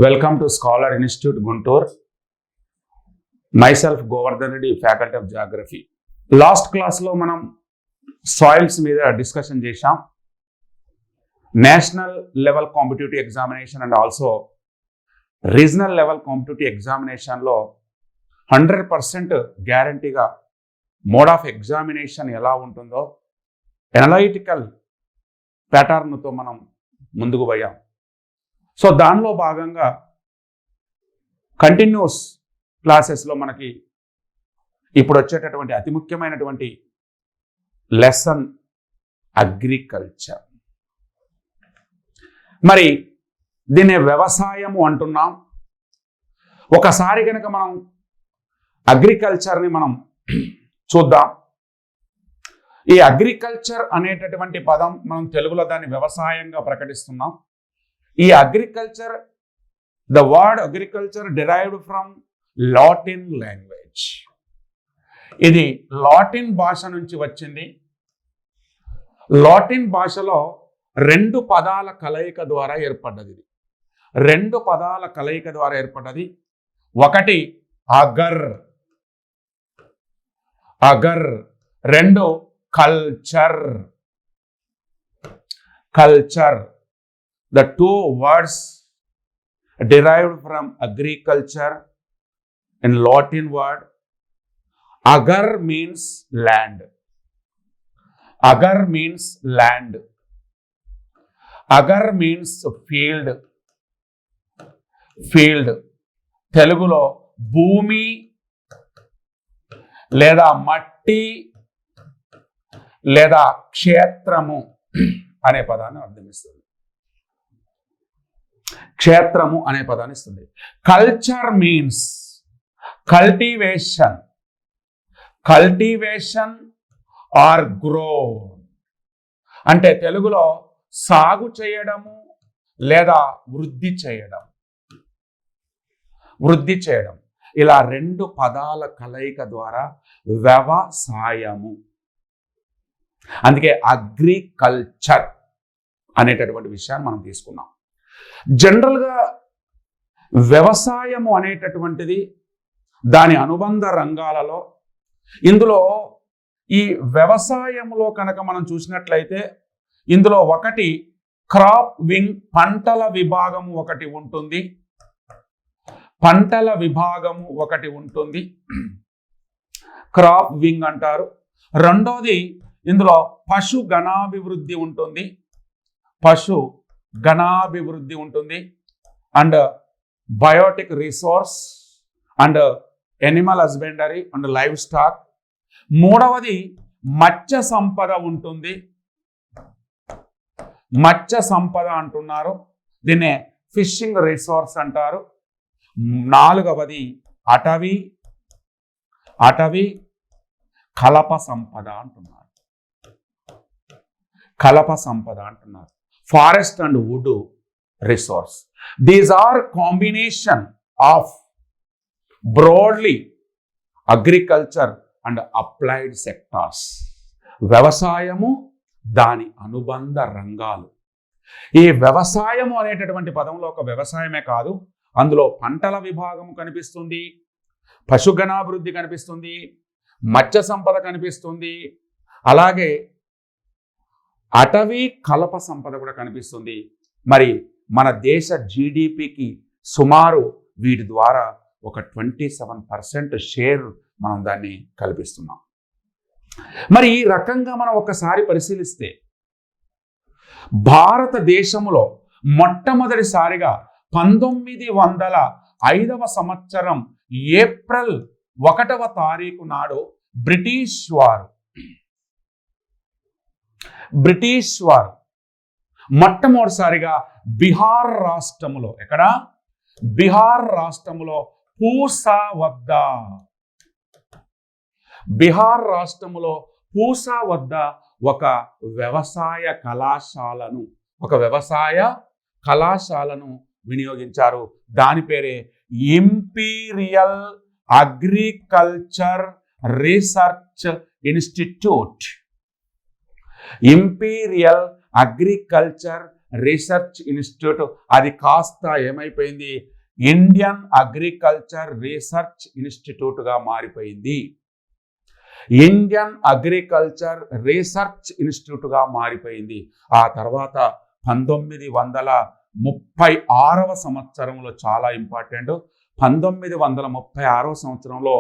Welcome to Scholar Institute Guntur. Myself Govardhan Reddy, Faculty of Geography. Last class lo manam soils మీద discussion చేశాం. National level competitive examination and also regional level competitive ఎగ్జామినేషన్లో 100% గ్యారంటీగా mode of examination ఎలా ఉంటుందో analytical ప్యాటర్న్తో మనం ముందుకు పోయాం. So దానిలో భాగంగా కంటిన్యూస్ క్లాసెస్లో మనకి ఇప్పుడు వచ్చేటటువంటి అతి ముఖ్యమైనటువంటి లెసన్ అగ్రికల్చర్. మరి దీన్ని వ్యవసాయము అంటున్నాం. ఒకసారి కనుక మనం అగ్రికల్చర్ని మనం చూద్దాం. ఈ అగ్రికల్చర్ అనేటటువంటి పదం మనం తెలుగులో దాన్ని వ్యవసాయంగా ప్రకటిస్తున్నాం. ఈ agriculture, the word agriculture derived from Latin language. ఇది లాటిన్ భాష నుంచి వచ్చింది. లాటిన్ భాషలో రెండు పదాల కలయిక ద్వారా ఏర్పడ్డది. ఒకటి అగర్, రెండు culture. The two words derived from agriculture in Latin word. Agar means land. Agar means field. తెలుగులో భూమి లేదా మట్టి లేదా క్షేత్రము అనే పదాన్ని అర్థమిస్తుంది. క్షేత్రము అనే పదాన్ని ఇస్తుంది. Culture means cultivation or grow. అంటే తెలుగులో సాగు చేయడము లేదా వృద్ధి చేయడం. ఇలా రెండు పదాల కలయిక ద్వారా వ్యవసాయము. అందుకే అగ్రికల్చర్ అనేటటువంటి విషయాన్ని మనం తీసుకున్నాం. జనరల్గా వ్యవసాయము అనేటటువంటిది దాని అనుబంధ రంగాలలో, ఇందులో ఈ వ్యవసాయంలో కనుక మనం చూసినట్లయితే ఇందులో ఒకటి క్రాప్ వింగ్, పంటల విభాగము ఒకటి ఉంటుంది. క్రాప్ వింగ్ అంటారు. రెండోది ఇందులో పశుగణాభివృద్ధి ఉంటుంది. And biotic resource and animal husbandry and livestock. మూడవది మత్స్య సంపద అంటున్నారు. దీన్నే ఫిషింగ్ రిసోర్స్ అంటారు. నాలుగవది అటవీ కలప సంపద అంటున్నారు. Forest and wood resource. These are combination of broadly agriculture and applied sectors. వ్యవసాయము, దాని అనుబంధ రంగాలు. ఈ వ్యవసాయము అనేటటువంటి పదంలో ఒక వ్యవసాయమే కాదు, అందులో పంటల విభాగము కనిపిస్తుంది, పశుగణాభివృద్ధి కనిపిస్తుంది, మత్స్య సంపద కనిపిస్తుంది, అలాగే అటవీ కలప సంపద కూడా కనిపిస్తుంది. మరి మన దేశ జీడిపికి సుమారు వీటి ద్వారా ఒక 27% షేర్ మనం దాన్ని కల్పిస్తున్నాం. మరి ఈ రకంగా మనం ఒకసారి పరిశీలిస్తే భారతదేశంలో మొట్టమొదటిసారిగా 1905వ సంవత్సరం ఏప్రిల్ 1వ తారీఖు నాడు బ్రిటిష్ వారు మొట్టమొదటిసారిగా బీహార్ రాష్ట్రములో పూసా వద్ద ఒక వ్యవసాయ కళాశాలను వినియోగించారు. దాని పేరే imperial agriculture research institute. Imperial agriculture research institute, అది కాస్త ఏమైపోయింది, ఇండియన్ అగ్రికల్చర్ రీసెర్చ్ ఇన్స్టిట్యూట్గా మారిపోయింది. ఇండియన్ అగ్రికల్చర్ రీసెర్చ్ ఇన్స్టిట్యూట్గా మారిపోయింది. ఆ తర్వాత 1936వ సంవత్సరంలో, చాలా ఇంపార్టెంట్, 1936వ సంవత్సరంలో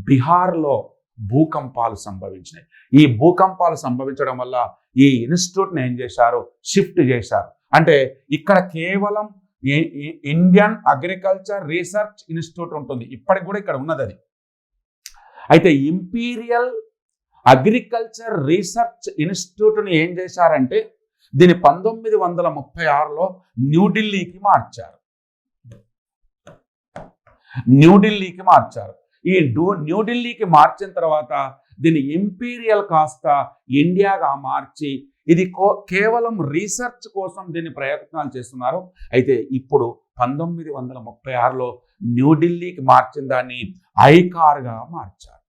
బీహార్లో భూకంపాలు సంభవించినాయి. ఈ భూకంపాలు సంభవించడం వల్ల ఈ ఇన్స్టిట్యూట్ని ఏం చేశారు, షిఫ్ట్ చేశారు. అంటే ఇక్కడ కేవలం ఇండియన్ అగ్రికల్చర్ రీసెర్చ్ ఇన్స్టిట్యూట్ ఉంటుంది, ఇప్పటికి కూడా ఇక్కడ ఉన్నది అది. అయితే ఇంపీరియల్ అగ్రికల్చర్ రీసెర్చ్ ఇన్స్టిట్యూట్ని ఏం చేశారంటే దీన్ని 1936లో న్యూఢిల్లీకి మార్చారు. ఈ న్యూఢిల్లీకి మార్చిన తర్వాత దీన్ని ఇంపీరియల్ కాస్త ఇండియాగా మార్చి ఇది కేవలం రీసెర్చ్ కోసం దీన్ని ప్రయత్నాలు చేస్తున్నారు. అయితే ఇప్పుడు 1936లో న్యూఢిల్లీకి మార్చిన దాన్ని ఐకార్గా మార్చారు.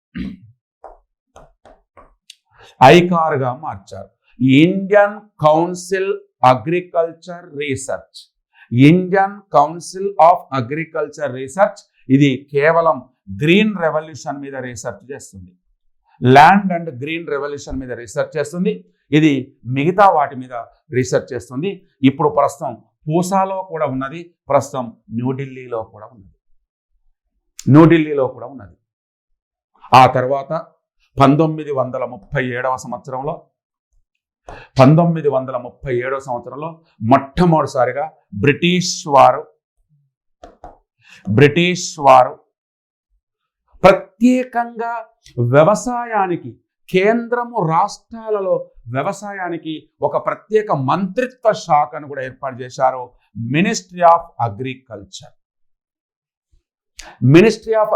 Indian council agriculture research, Indian council of agriculture research, ఇది కేవలం గ్రీన్ రెవల్యూషన్ మీద రీసెర్చ్ చేస్తుంది, ల్యాండ్ అండ్ గ్రీన్ రెవల్యూషన్ మీద రీసెర్చ్ చేస్తుంది. ఇది మిగతా వాటి మీద రీసెర్చ్ చేస్తుంది. ఇప్పుడు ప్రస్తుతం పూసాలో కూడా ఉన్నది, ప్రస్తుతం న్యూఢిల్లీలో కూడా ఉన్నది. ఆ తర్వాత 1937వ సంవత్సరంలో మొట్టమొదటిసారిగా బ్రిటిష్ వారు ప్రత్యేకంగా వ్యవసాయానికి, కేంద్రము రాష్ట్రాలలో వ్యవసాయానికి ఒక ప్రత్యేక మంత్రిత్వ శాఖను కూడా ఏర్పాటు చేశారు, మినిస్ట్రీ ఆఫ్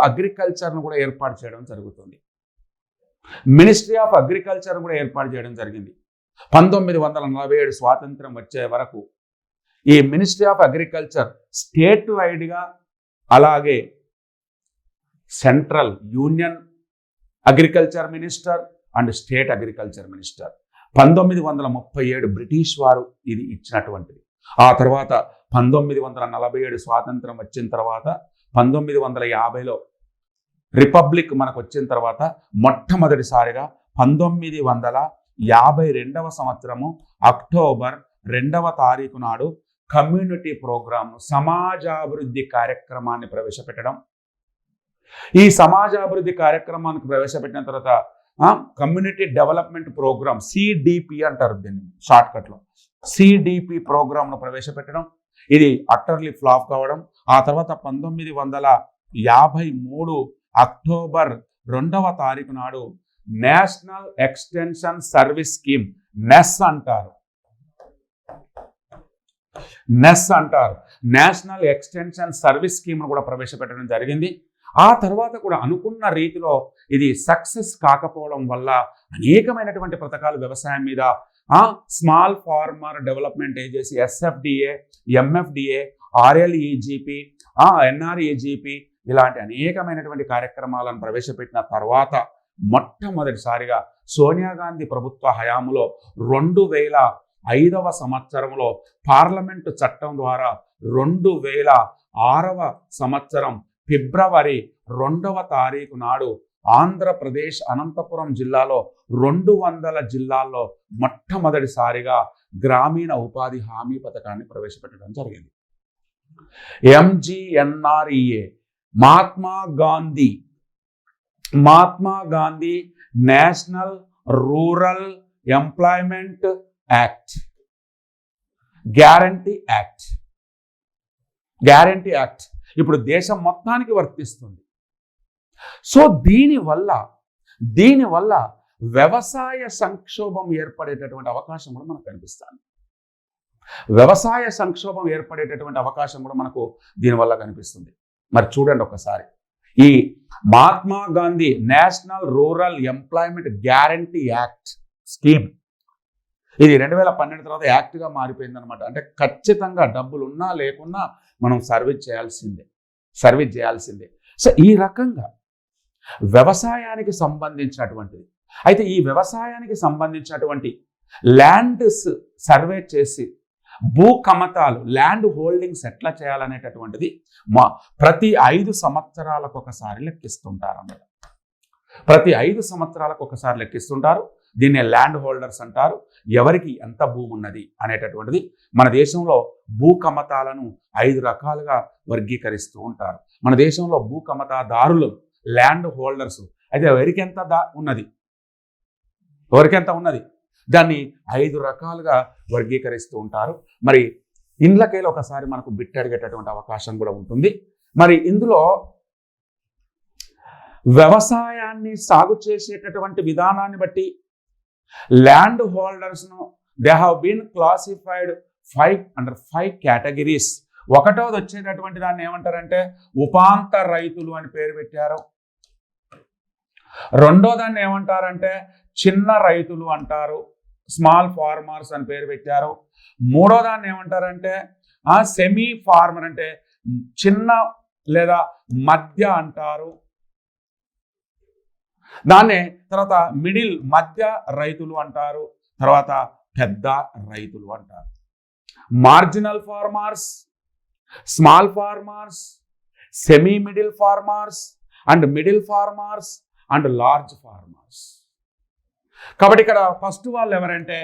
అగ్రికల్చర్ను కూడా ఏర్పాటు చేయడం జరుగుతుంది. 1947 స్వాతంత్రం వచ్చే వరకు ఈ మినిస్ట్రీ ఆఫ్ అగ్రికల్చర్ స్టేట్ వైడ్గా, అలాగే central union agriculture minister and state agriculture minister. 1937 British వారు ఇది ఇచ్చినటువంటిది. ఆ తర్వాత 1947 స్వాతంత్రం వచ్చిన తర్వాత 1950లో రిపబ్లిక్ మనకు వచ్చిన తర్వాత మొట్టమొదటిసారిగా 1952వ సంవత్సరము అక్టోబర్ 2వ తారీఖు నాడు కమ్యూనిటీ ప్రోగ్రామ్, సమాజాభివృద్ధి కార్యక్రమాన్ని ప్రవేశపెట్టడం. ఈ సమాజాభివృద్ధి కార్యక్రమానికి ప్రవేశపెట్టిన తర్వాత కమ్యూనిటీ డెవలప్మెంట్ ప్రోగ్రామ్, సిడిపి అంటారు దీన్ని షార్ట్కట్లో, సిడిపి ప్రోగ్రామ్ను ప్రవేశపెట్టడం. ఇది అట్టర్లీ ఫ్లాప్ కావడం. ఆ తర్వాత 1953 అక్టోబర్ 2వ తారీఖు నాడు నేషనల్ ఎక్స్టెన్షన్ సర్వీస్ స్కీమ్, నెస్ అంటారు, నేషనల్ ఎక్స్టెన్షన్ సర్వీస్ స్కీమ్ను కూడా ప్రవేశపెట్టడం జరిగింది. ఆ తర్వాత కూడా అనుకున్న రీతిలో ఇది సక్సెస్ కాకపోవడం వల్ల అనేకమైనటువంటి పథకాలు వ్యవసాయం మీద, small farmer development agency, SFDA, MFDA, RLEGP, NREGP, ఇలాంటి అనేకమైనటువంటి కార్యక్రమాలను ప్రవేశపెట్టిన తర్వాత మొట్టమొదటిసారిగా సోనియా గాంధీ ప్రభుత్వ హయాంలో 2005వ సంవత్సరంలో పార్లమెంటు చట్టం ద్వారా 2006వ సంవత్సరం ఫిబ్రవరి 2వ తారీఖు నాడు ఆంధ్రప్రదేశ్ అనంతపురం జిల్లాలో 200 జిల్లాల్లో మొట్టమొదటిసారిగా గ్రామీణ ఉపాధి హామీ పథకాన్ని ప్రవేశపెట్టడం జరిగింది. MGNREA, Mahatma Gandhi national rural employment act, guarantee act ఇప్పుడు దేశం మొత్తానికి వర్తిస్తుంది. సో దీనివల్ల వ్యవసాయ సంక్షోభం ఏర్పడేటటువంటి అవకాశం కూడా మనకు కనిపిస్తుంది. దీనివల్ల కనిపిస్తుంది. మరి చూడండి ఒకసారి, ఈ Mahatma Gandhi national rural employment guarantee act scheme, ఇది 2012 తర్వాత యాక్ట్గా మారిపోయింది అనమాట. అంటే ఖచ్చితంగా డబ్బులు ఉన్నా లేకున్నా మనం సర్వీస్ చేయాల్సిందే. సో ఈ రకంగా వ్యవసాయానికి సంబంధించినటువంటిది. అయితే ఈ వ్యవసాయానికి సంబంధించినటువంటి ల్యాండ్స్ సర్వే చేసి భూ కమతాలు ల్యాండ్ హోల్డింగ్స్ ఎట్లా చేయాలనేటటువంటిది ప్రతి 5 సంవత్సరాలకు ఒకసారి లెక్కిస్తుంటారు అన్నమాట. ప్రతి 5 సంవత్సరాలకు ఒకసారి లెక్కిస్తుంటారు. దీన్నే ల్యాండ్ హోల్డర్స్ అంటారు. ఎవరికి ఎంత భూమి ఉన్నది అనేటటువంటిది. మన దేశంలో భూ కమతాలను 5 రకాలుగా వర్గీకరిస్తూ ఉంటారు. మన దేశంలో భూ కమతాదారులు ల్యాండ్ హోల్డర్స్ అయితే ఎవరికెంత ఉన్నది దాన్ని 5 రకాలుగా వర్గీకరిస్తూ ఉంటారు. మరి ఇండ్లకేలో ఒకసారి మనకు బిట్ అడిగేటటువంటి అవకాశం కూడా ఉంటుంది. మరి ఇందులో వ్యవసాయాన్ని సాగు చేసేటటువంటి విధానాన్ని బట్టి ల్యాండ్ హోల్డర్స్ను they have been classified 5 categories. ఒకటోది వచ్చేటటువంటి దాన్ని ఏమంటారంటే ఉపాంత రైతులు అని పేరు పెట్టారు. రెండో దాన్ని ఏమంటారంటే చిన్న రైతులు అంటారు, స్మాల్ ఫార్మర్స్ అని పేరు పెట్టారు. మూడో దాన్ని ఏమంటారంటే సెమీ ఫార్మర్ అంటే చిన్న లేదా మధ్య అంటారు. దాన్నే తర్వాత మిడిల్ మధ్య రైతులు అంటారు, తర్వాత పెద్ద రైతులు అంటారు. Marginal farmers, small farmers, semi middle farmers and middle farmers and large farmers. కాబట్టి ఇక్కడ ఫస్ట్ వాళ్ళు ఎవరంటే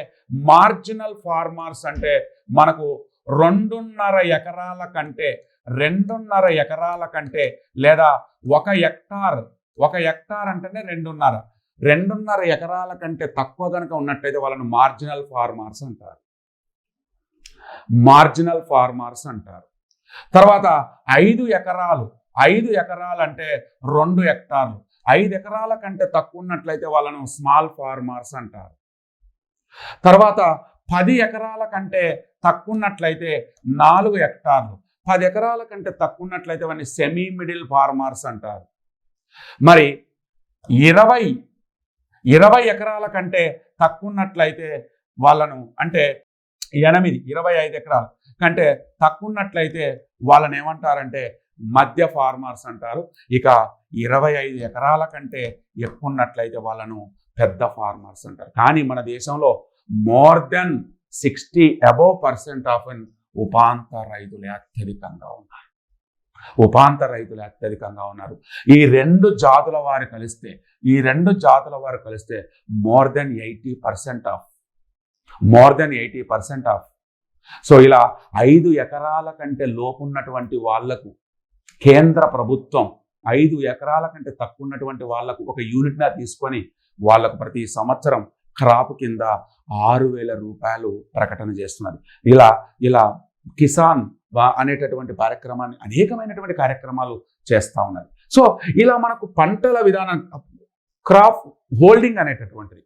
మార్జినల్ ఫార్మర్స్ అంటే మనకు 2.5 ఎకరాల కంటే లేదా 1 హెక్టార్ అంటేనే 2.5 ఎకరాల కంటే తక్కువ కనుక ఉన్నట్టయితే వాళ్ళని మార్జినల్ ఫార్మర్స్ అంటారు. తర్వాత 5 ఎకరాలు అంటే 2 హెక్టార్లు. 5 ఎకరాల కంటే తక్కువ ఉన్నట్లయితే వాళ్ళను స్మాల్ ఫార్మర్స్ అంటారు. తర్వాత 10 ఎకరాల కంటే తక్కువ ఉన్నట్లయితే 4 హెక్టార్లు. 10 ఎకరాల కంటే తక్కువ ఉన్నట్లయితే వాళ్ళని సెమీ మిడిల్ ఫార్మర్స్ అంటారు. మరి 20 ఎకరాల కంటే తక్కువ ఉన్నట్లయితే వాళ్ళను అంటే 25 ఎకరాల కంటే తక్కువ ఉన్నట్లయితే వాళ్ళని ఏమంటారంటే మధ్య ఫార్మర్స్ అంటారు. ఇక 25 ఎకరాల కంటే ఎక్కువ ఉన్నట్లయితే వాళ్ళను పెద్ద ఫార్మర్స్ అంటారు. కానీ మన దేశంలో మోర్ దెన్ 60% ఆఫ్ ఉపాంత రైతులే అత్యధికంగా ఉన్నారు. ఈ 2 జాతుల వారు కలిస్తే మోర్ దెన్ 80% ఆఫ్. సో ఇలా 5 ఎకరాల కంటే లోపున్నటువంటి వాళ్లకు కేంద్ర ప్రభుత్వం 5 ఎకరాల కంటే తక్కువ ఉన్నటువంటి వాళ్లకు ఒక యూనిట్గా తీసుకొని వాళ్లకు ప్రతి సంవత్సరం క్రాప్ కింద 6,000 రూపాయలు ప్రకటన చేస్తున్నది. ఇలా కిసాన్ అనేటటువంటి కార్యక్రమాన్ని అనేకమైనటువంటి కార్యక్రమాలు చేస్తూ ఉన్నది. సో ఇలా మనకు పంటల విధానం క్రాప్ హోల్డింగ్ అనేటటువంటిది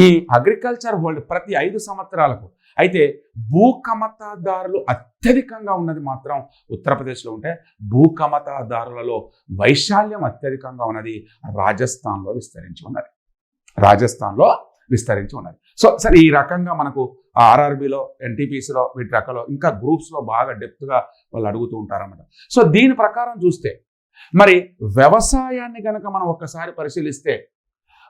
ఈ అగ్రికల్చర్ హోల్డ్ ప్రతి 5 సంవత్సరాలకు. అయితే భూ కమతాదారులు అత్యధికంగా ఉన్నది మాత్రం ఉత్తరప్రదేశ్లో ఉంటే భూ కమతాదారులలో వైశాల్యం అత్యధికంగా ఉన్నది రాజస్థాన్లో విస్తరించి ఉన్నది. సో సరే, ఈ రకంగా మనకు ఆర్ఆర్బిలో, ఎన్టీపీసీలో, వీటి రకాల్లో ఇంకా గ్రూప్స్లో బాగా డెప్త్గా వాళ్ళు అడుగుతూ ఉంటారన్నమాట. సో దీని ప్రకారం చూస్తే మరి వ్యవసాయాన్ని కనుక మనం ఒక్కసారి పరిశీలిస్తే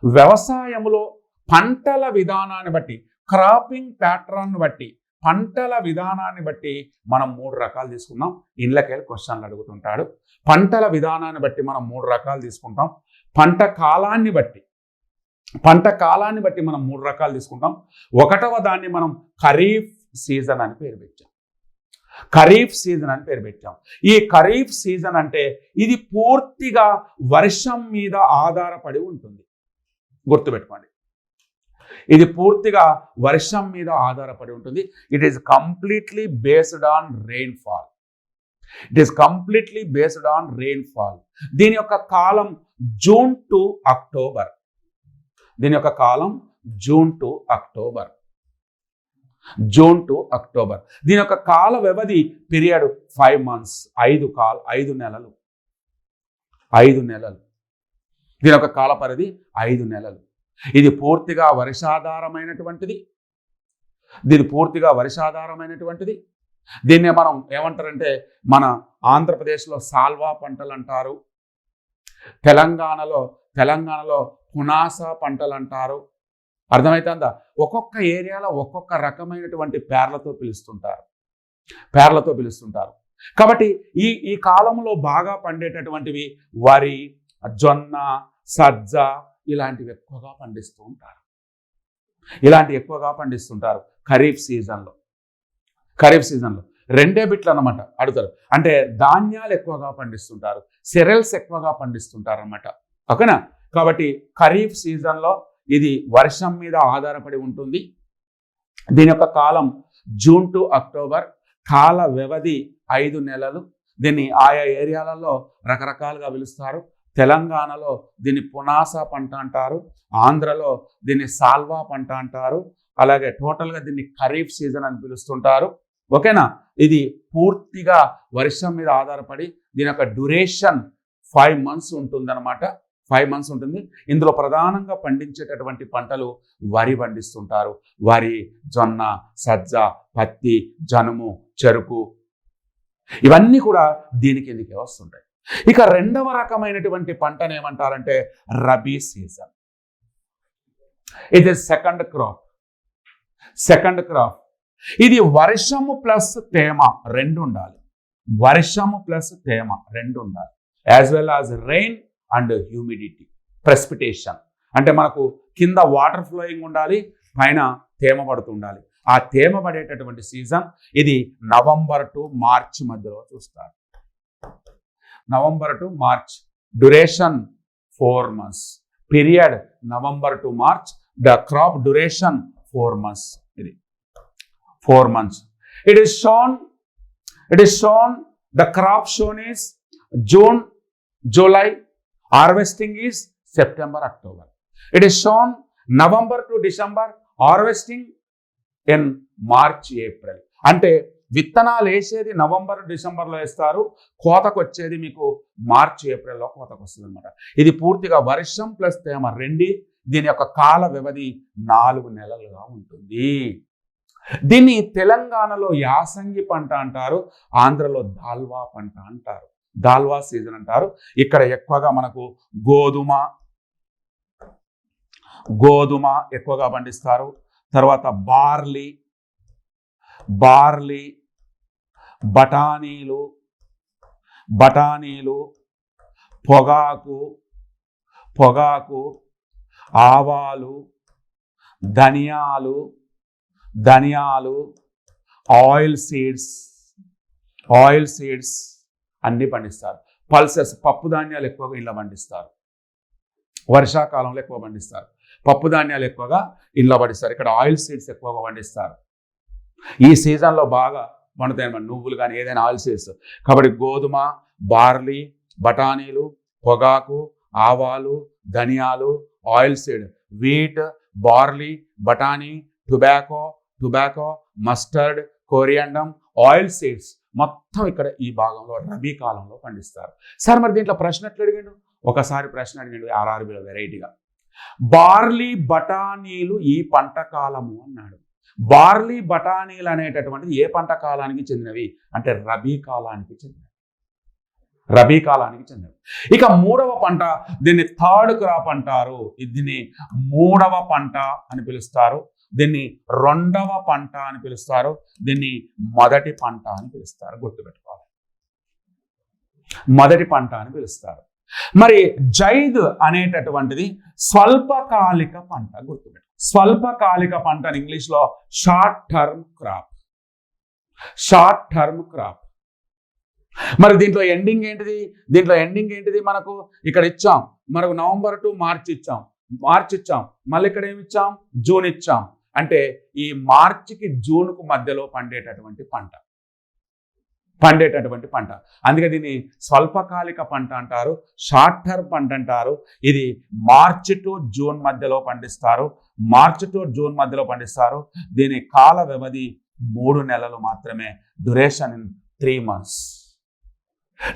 వ్యవసాయంలో పంటల విధానాన్ని బట్టి, క్రాపింగ్ ప్యాటర్న్ బట్టి, పంటల విధానాన్ని బట్టి మనం 3 రకాలు తీసుకున్నాం. ఇళ్ళకెళ్ళి క్వశ్చన్లు అడుగుతుంటాడు. పంటల విధానాన్ని బట్టి మనం 3 రకాలు తీసుకుంటాం. పంట కాలాన్ని బట్టి మనం 3 రకాలు తీసుకుంటాం. 1వ దాన్ని మనం ఖరీఫ్ సీజన్ అని పేరు పెట్టాం. ఈ ఖరీఫ్ సీజన్ అంటే ఇది పూర్తిగా వర్షం మీద ఆధారపడి ఉంటుంది. గుర్తుపెట్టుకోండి, ఇది పూర్తిగా వర్షం మీద ఆధారపడి ఉంటుంది. It is completely based on rainfall. దీని యొక్క కాలం జూన్ టు అక్టోబర్. దీని యొక్క కాల వ్యవధి పీరియడ్ 5 months, 5 నెలలు. దీని యొక్క కాల పరిధి 5 నెలలు. ఇది పూర్తిగా వర్షాధారమైనటువంటిది. దీన్నే మనం ఏమంటారంటే మన ఆంధ్రప్రదేశ్లో సాల్వా పంటలు అంటారు, తెలంగాణలో పునాస పంటలు అంటారు, అర్థమవుతుందా? ఒక్కొక్క ఏరియాలో ఒక్కొక్క రకమైనటువంటి పేర్లతో పిలుస్తుంటారు. కాబట్టి ఈ కాలంలో బాగా పండేటటువంటివి వరి, జొన్న, సజ్జ ఇలాంటివి ఎక్కువగా పండిస్తుంటారు ఖరీఫ్ సీజన్లో. రెండే బిట్లు అన్నమాట అడుగుతారు. అంటే ధాన్యాలు ఎక్కువగా పండిస్తుంటారు, సెరల్స్ ఎక్కువగా పండిస్తుంటారు అన్నమాట. ఓకేనా? కాబట్టి ఖరీఫ్ సీజన్లో ఇది వర్షం మీద ఆధారపడి ఉంటుంది. దీని యొక్క కాలం జూన్ టు అక్టోబర్, కాల వ్యవధి 5 నెలలు. దీన్ని ఆయా ఏరియాలలో రకరకాలుగా పిలుస్తారు. తెలంగాణలో దీన్ని పునాస పంట అంటారు, ఆంధ్రలో దీన్ని సాల్వా పంట అంటారు, అలాగే టోటల్గా దీన్ని ఖరీఫ్ సీజన్ అని పిలుస్తుంటారు. ఓకేనా? ఇది పూర్తిగా వర్షం మీద ఆధారపడి దీని యొక్క డ్యూరేషన్ 5 months ఉంటుందన్నమాట. 5 months ఉంటుంది. ఇందులో ప్రధానంగా పండించేటటువంటి పంటలు వరి పండిస్తుంటారు. వరి, జొన్న, సజ్జ, పత్తి, జనుము, చెరుకు ఇవన్నీ కూడా దీని కిందకే వస్తుంటాయి. ఇక రెండవ రకమైనటువంటి పంటను ఏమంటారంటే రబీ సీజన్. ఇది సెకండ్ క్రాప్. ఇది వర్షము ప్లస్ తేమ రెండు ఉండాలి. As well as rain and humidity, precipitation. అంటే మనకు కింద వాటర్ ఫ్లోయింగ్ ఉండాలి, పైన తేమ పడుతుండాలి. ఆ తేమ పడేటటువంటి సీజన్ ఇది నవంబర్ టు మార్చ్ మధ్యలో చూస్తారు. November to March, duration 4 months. Period November to March, the crop duration 4 months. ఇది 4 months. It is shown the crop shown is June, July. Harvesting is September, October. It is shown November to December. Harvesting in March, April. అంటే విత్తనాలు వేసేది November, డిసెంబర్లో వేస్తారు. కోతకు వచ్చేది మీకు March, ఏప్రిల్లో కోతకు వస్తుంది అనమాట. ఇది పూర్తిగా వర్షం ప్లస్ తేమ రెండి. దీని యొక్క కాల వ్యవధి 4 నెలలుగా ఉంటుంది. దీన్ని తెలంగాణలో యాసంగి పంట అంటారు, ఆంధ్రలో దాల్వా పంట అంటారు, దాల్వా సీజన్ అంటారు. ఇక్కడ ఎక్కువగా మనకు గోధుమ ఎక్కువగా పండిస్తారు. తర్వాత బార్లీ, బఠానీలు, పొగాకు, ఆవాలు, ధనియాలు, ఆయిల్ సీడ్స్ అన్నీ పండిస్తారు. పల్సెస్, పప్పు ధాన్యాలు ఎక్కువగా ఇలా పండిస్తారు. వర్షాకాలంలో ఎక్కువ పండిస్తారు. పప్పు ధాన్యాలు ఎక్కువగా ఇంట్లో పండిస్తారు. ఇక్కడ ఆయిల్ సీడ్స్ ఎక్కువగా పండిస్తారు. ఈ సీజన్లో బాగా పండుతాయి అన్నమాట, నువ్వులు కానీ ఏదైనా ఆయిల్ సీడ్స్. కాబట్టి గోధుమ, బార్లీ, బఠానీలు, పొగాకు, ఆవాలు, ధనియాలు, ఆయిల్ సీడ్, వీట్, బార్లీ, బఠానీ, టొబాకో, మస్టర్డ్, కోరియాండం, ఆయిల్ సీడ్స్ మొత్తం ఇక్కడ ఈ భాగంలో రబీ కాలంలో పండిస్తారు. సార్ మరి దీంట్లో ప్రశ్న ఎట్లా అడిగాడు? ఒకసారి ప్రశ్న అడిగాడు ఆర్ఆర్బీలో వెరైటీగా. బార్లీ, బఠానీలు ఈ పంట కాలము అన్నాడు. బార్లీ, బఠానీలు అనేటటువంటిది ఏ పంట కాలానికి చెందినవి అంటే రబీ కాలానికి చెందినవి. ఇక మూడవ పంట, దీన్ని థర్డ్ క్రాప్ అంటారు. దీన్ని మూడవ పంట అని పిలుస్తారు. దీన్ని రెండవ పంట అని పిలుస్తారు. దీన్ని మొదటి పంట అని పిలుస్తారు. గుర్తుపెట్టుకోవాలి, మొదటి పంట అని పిలుస్తారు. మరి జైద్ అనేటటువంటిది స్వల్పకాలిక పంట. గుర్తుపెట్టు, స్వల్పకాలిక పంట అని ఇంగ్లీష్లో షార్ట్ టర్మ్ క్రాప్. మరి దీంట్లో ఎండింగ్ ఏంటిది? మనకు ఇక్కడ ఇచ్చాం, మనకు నవంబర్ టు మార్చ్ ఇచ్చాం, మళ్ళీ ఇక్కడ ఏమి ఇచ్చాం? జూన్ ఇచ్చాం. అంటే ఈ మార్చికి జూన్కు మధ్యలో పండేటటువంటి పంట. అందుకే దీన్ని స్వల్పకాలిక పంట అంటారు, షార్ట్ టర్మ్ పంట అంటారు. ఇది మార్చ్ టు జూన్ మధ్యలో పండిస్తారు. దీని కాల వ్యవధి 3 నెలలు మాత్రమే. Duration in 3 months.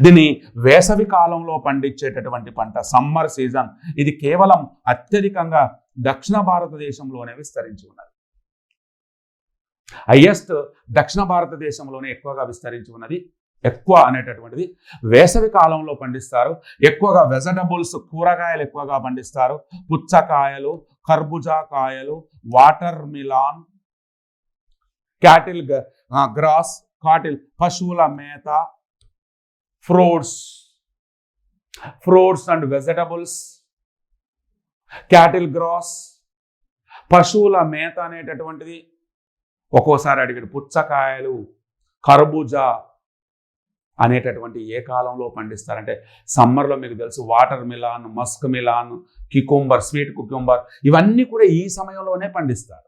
దీన్ని వేసవి కాలంలో పండించేటటువంటి పంట, సమ్మర్ సీజన్. ఇది కేవలం అత్యధికంగా దక్షిణ భారతదేశంలోనే విస్తరించి ఉన్నది. హైయెస్ట్ దక్షిణ భారతదేశంలోనే ఎక్కువగా విస్తరించి ఉన్నది. ఎక్కువ అనేటటువంటిది వేసవి కాలంలో పండిస్తారు. ఎక్కువగా వెజిటబుల్స్, కూరగాయలు ఎక్కువగా పండిస్తారు. పుచ్చకాయలు, కర్బూజా కాయలు, watermelon, cattle grass, cattle పశువుల మేత, fruits and vegetables, cattle grass, పశువుల మేత అనేటటువంటిది. ఒక్కోసారి అడిగాడు పుచ్చకాయలు, కర్బూజా అనేటటువంటి ఏ కాలంలో పండిస్తారంటే సమ్మర్లో మీకు తెలుసు watermelon, muskmelon, cucumber, sweet cucumber ఇవన్నీ కూడా ఈ సమయంలోనే పండిస్తారు.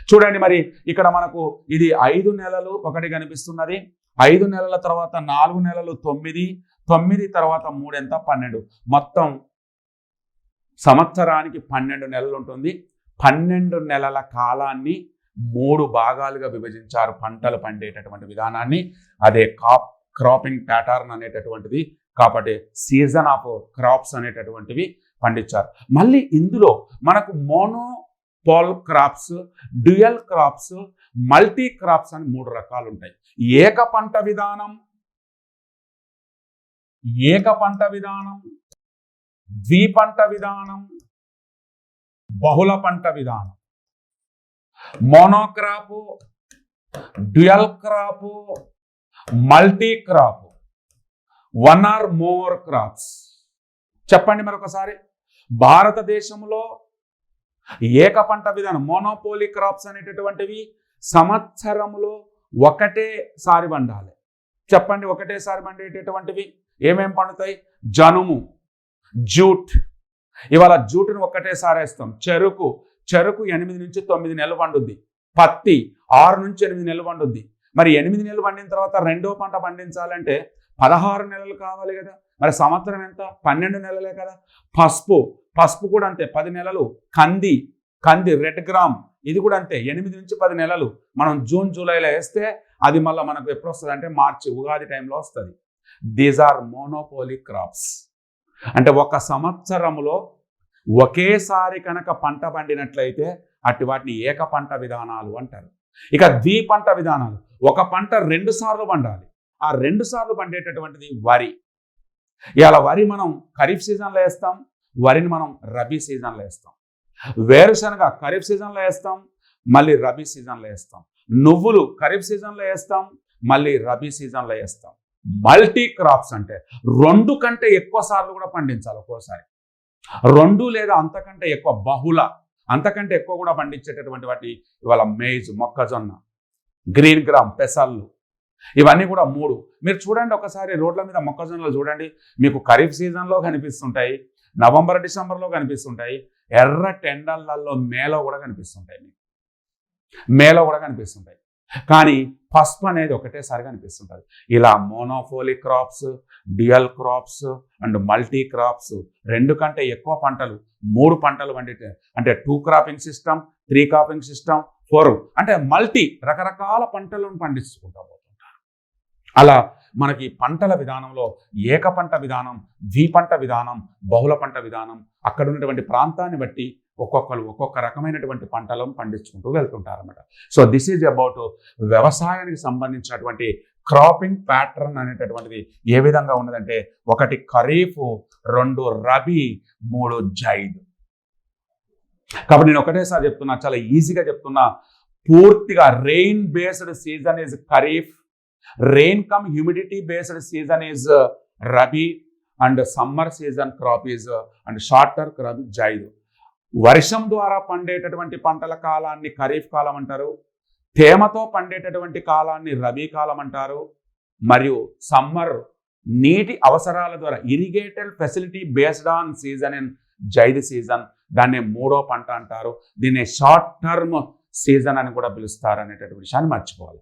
చూడండి మరి ఇక్కడ మనకు ఇది 5 నెలలు ఒకటి కనిపిస్తున్నది. 5 నెలల తర్వాత 4 నెలలు 9, 9 తర్వాత 3 ఎంత 12. మొత్తం సంవత్సరానికి 12 నెలలు ఉంటుంది. 12 నెలల కాలాన్ని 3 భాగాలుగా విభజించారు పంటలు పండేటటువంటి విధానాన్ని. అదే క్రాపింగ్ ప్యాటర్న్ అనేటటువంటిది. కాబట్టి సీజన్ ఆఫ్ క్రాప్స్ అనేటటువంటివి పండించారు. మళ్ళీ ఇందులో మనకు monopole crops, dual crops, multi crops అని 3 రకాలు ఉంటాయి. ఏక పంట విధానం, ద్విపంట విధానం, బహుళ పంట విధానం. Monocrop, dual crop, multi crop, 1 or more crops. చెప్పండి మరొకసారి. భారతదేశంలో ఏక పంట విధానం మోనోపోలీ క్రాప్స్ అనేటటువంటివి సంవత్సరంలో ఒకటేసారి పండాలి. చెప్పండి, ఒకటేసారి పండేటటువంటివి ఏమేం పండుతాయి? జనుము, జూట్. ఇవాళ జూటును ఒక్కటేసారి వేస్తాం. చెరుకు 8 నుంచి 9 నెలలు పండుద్ది. పత్తి 6 నుంచి 8 నెలలు పండుద్ది. మరి 8 నెలలు పండిన తర్వాత రెండో పంట పండించాలంటే 16 నెలలు కావాలి కదా. మరి సంవత్సరం ఎంత? 12 నెలలే కదా. పసుపు కూడా అంతే, 10 నెలలు. కంది రెడ్ గ్రామ్ ఇది కూడా అంతే, 8 నుంచి 10 నెలలు. మనం జూన్ జూలైలో వేస్తే అది మళ్ళీ మనకు ఎప్పుడు వస్తుంది అంటే మార్చి, ఉగాది టైంలో వస్తుంది. These are monopoly crops. అంటే ఒక సంవత్సరంలో ఒకేసారి కనుక పంట పండినట్లయితే అట్టి వాటిని ఏక పంట విధానాలు అంటారు. ఇక ద్విపంట విధానాలు, ఒక పంట 2 సార్లు పండాలి. ఆ 2 సార్లు పండేటటువంటిది వరి. ఇలా వరి మనం ఖరీఫ్ సీజన్లో వేస్తాం, వరిని మనం రబీ సీజన్లో వేస్తాం. వేరుశనగ ఖరీఫ్ సీజన్లో వేస్తాం, మళ్ళీ రబీ సీజన్లో వేస్తాం. నువ్వులు ఖరీఫ్ సీజన్లో వేస్తాం, మళ్ళీ రబీ సీజన్లో వేస్తాం. మల్టీ క్రాప్స్ అంటే 2 కంటే ఎక్కువ సార్లు కూడా పండించాలి. ఒక్కోసారి 2 లేదా అంతకంటే ఎక్కువ, అంతకంటే ఎక్కువ కూడా పండించేటటువంటి వాటి ఇవాళ మేజ్, మొక్కజొన్న, గ్రీన్ గ్రామ్, పెసళ్ళు ఇవన్నీ కూడా 3. మీరు చూడండి ఒకసారి రోడ్ల మీద మొక్కజొన్నలు చూడండి, మీకు ఖరీఫ్ సీజన్లో కనిపిస్తుంటాయి, నవంబర్ డిసెంబర్లో కనిపిస్తుంటాయి, ఎర్ర టెండర్లలో మేలో కూడా కనిపిస్తుంటాయి. కానీ పసుపు అనేది ఒకటేసారి కనిపిస్తుంటుంది. ఇలా monopoly crops, dual crops and multi crops 2 కంటే ఎక్కువ పంటలు, 3 పంటలు పండితే అంటే 2 క్రాపింగ్ సిస్టమ్, 3 క్రాపింగ్ సిస్టమ్, 4 అంటే మల్టీ రకరకాల పంటలను పండించుకుంటూ పోతుంటారు. అలా మనకి పంటల విధానంలో ఏక పంట విధానం, ద్విపంట విధానం, బహుళ పంట విధానం, అక్కడ ఉన్నటువంటి ప్రాంతాన్ని బట్టి ఒక్కొక్కరు ఒక్కొక్క రకమైనటువంటి పంటలను పండించుకుంటూ వెళ్తుంటారు అన్నమాట. సో దిస్ ఈజ్ అబౌట్ వ్యవసాయానికి సంబంధించినటువంటి క్రాపింగ్ ప్యాటర్న్ అనేటటువంటిది ఏ విధంగా ఉన్నదంటే 1 ఖరీఫ్, 2 రబీ, 3 జైద్. కాబట్టి నేను ఒకటేసారి చెప్తున్నా, చాలా ఈజీగా చెప్తున్నా. పూర్తిగా rain based season is kharif, rain come humidity based season is rabi and summer season crop is and shorter crop zaid. వర్షం ద్వారా పండేటటువంటి పంటల కాలాన్ని ఖరీఫ్ కాలం అంటారు, తేమతో పండేటటువంటి కాలాన్ని రబీ కాలం అంటారు, మరియు సమ్మర్ నీటి అవసరాల ద్వారా irrigated facility based on season and zaid season, దాన్ని 3వ పంట అంటారు. దీన్ని షార్ట్ టర్మ్ సీజన్ అని కూడా పిలుస్తారు అనేటటువంటి విషయాన్ని మర్చిపోవాలి.